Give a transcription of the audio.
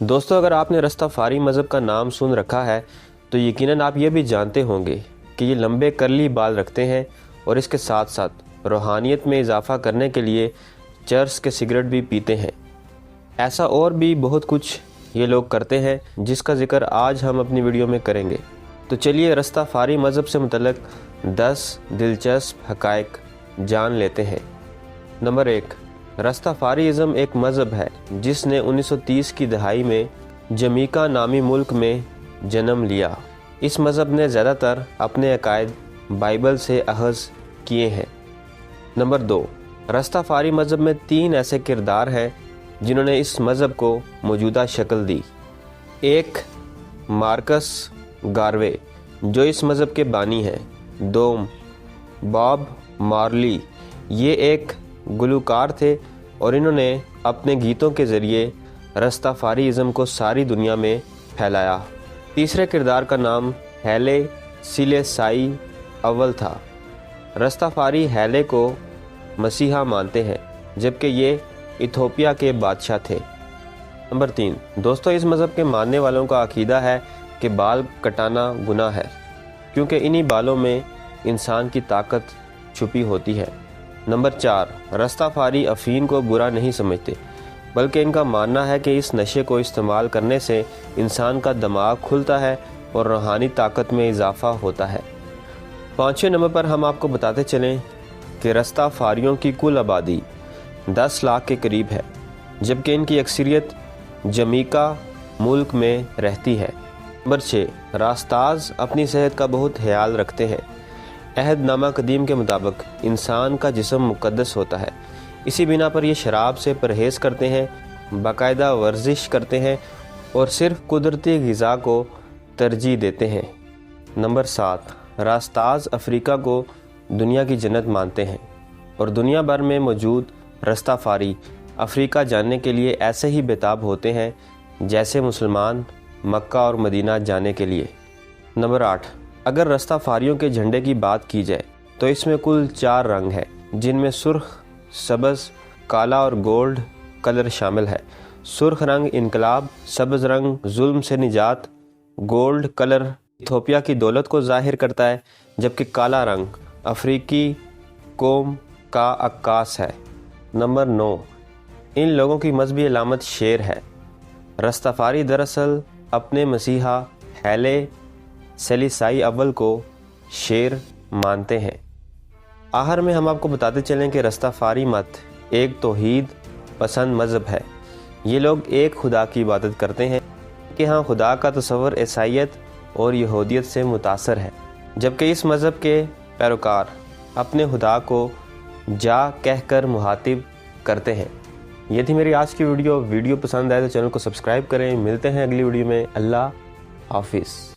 دوستو، اگر آپ نے رستافاری مذہب کا نام سن رکھا ہے تو یقیناً آپ یہ بھی جانتے ہوں گے کہ یہ لمبے کرلی بال رکھتے ہیں اور اس کے ساتھ ساتھ روحانیت میں اضافہ کرنے کے لیے چرس کے سگریٹ بھی پیتے ہیں۔ ایسا اور بھی بہت کچھ یہ لوگ کرتے ہیں جس کا ذکر آج ہم اپنی ویڈیو میں کریں گے۔ تو چلیے رستافاری مذہب سے متعلق 10 دلچسپ حقائق جان لیتے ہیں۔ نمبر 1، رستافاریزم ایک مذہب ہے جس نے 1930 کی دہائی میں جمیکا نامی ملک میں جنم لیا۔ اس مذہب نے زیادہ تر اپنے عقائد بائبل سے اخذ کیے ہیں۔ نمبر 2، رستافاری مذہب میں 3 ایسے کردار ہیں جنہوں نے اس مذہب کو موجودہ شکل دی۔ 1، مارکس گاروے جو اس مذہب کے بانی ہیں۔ 2، باب مارلی، یہ ایک گلوکار تھے اور انہوں نے اپنے گیتوں کے ذریعے رستافاریزم کو ساری دنیا میں پھیلایا۔ تیسرے کردار کا نام ہیلے سیلیسائی اول تھا۔ رستافاری ہیلے کو مسیحا مانتے ہیں جبکہ یہ ایتھوپیا کے بادشاہ تھے۔ نمبر 3، دوستو، اس مذہب کے ماننے والوں کا عقیدہ ہے کہ بال کٹانا گناہ ہے کیونکہ انہی بالوں میں انسان کی طاقت چھپی ہوتی ہے۔ نمبر 4، رستافاری افین کو برا نہیں سمجھتے بلکہ ان کا ماننا ہے کہ اس نشے کو استعمال کرنے سے انسان کا دماغ کھلتا ہے اور روحانی طاقت میں اضافہ ہوتا ہے۔ 5ویں نمبر پر ہم آپ کو بتاتے چلیں کہ رستافاریوں کی کل آبادی 10 لاکھ کے قریب ہے جبکہ ان کی اکثریت جمیکا ملک میں رہتی ہے۔ نمبر 6، راستاز اپنی صحت کا بہت خیال رکھتے ہیں۔ عہد نامہ قدیم کے مطابق انسان کا جسم مقدس ہوتا ہے، اسی بنا پر یہ شراب سے پرہیز کرتے ہیں، باقاعدہ ورزش کرتے ہیں اور صرف قدرتی غذا کو ترجیح دیتے ہیں۔ نمبر 7، راستاز افریقہ کو دنیا کی جنت مانتے ہیں اور دنیا بھر میں موجود رستافاری افریقہ جانے کے لیے ایسے ہی بےتاب ہوتے ہیں جیسے مسلمان مکہ اور مدینہ جانے کے لیے۔ نمبر 8، اگر رستافاریوں کے جھنڈے کی بات کی جائے تو اس میں کل 4 رنگ ہیں جن میں سرخ، سبز، کالا اور گولڈ کلر شامل ہے۔ سرخ رنگ انقلاب، سبز رنگ ظلم سے نجات، گولڈ کلر ایتھوپیا کی دولت کو ظاہر کرتا ہے جبکہ کالا رنگ افریقی قوم کا عکاس ہے۔ نمبر 9، ان لوگوں کی مذہبی علامت شیر ہے۔ رستافاری دراصل اپنے مسیحا ہیلے سیلیسائی اول کو شیر مانتے ہیں۔ آخر میں ہم آپ کو بتاتے چلیں کہ رستافاری مت ایک توحید پسند مذہب ہے۔ یہ لوگ ایک خدا کی عبادت کرتے ہیں کہ ہاں خدا کا تصور عیسائیت اور یہودیت سے متاثر ہے، جبکہ اس مذہب کے پیروکار اپنے خدا کو جا کہہ کر مخاطب کرتے ہیں۔ یہ تھی میری آج کی ویڈیو پسند آئے تو چینل کو سبسکرائب کریں۔ ملتے ہیں اگلی ویڈیو میں۔ اللہ حافظ۔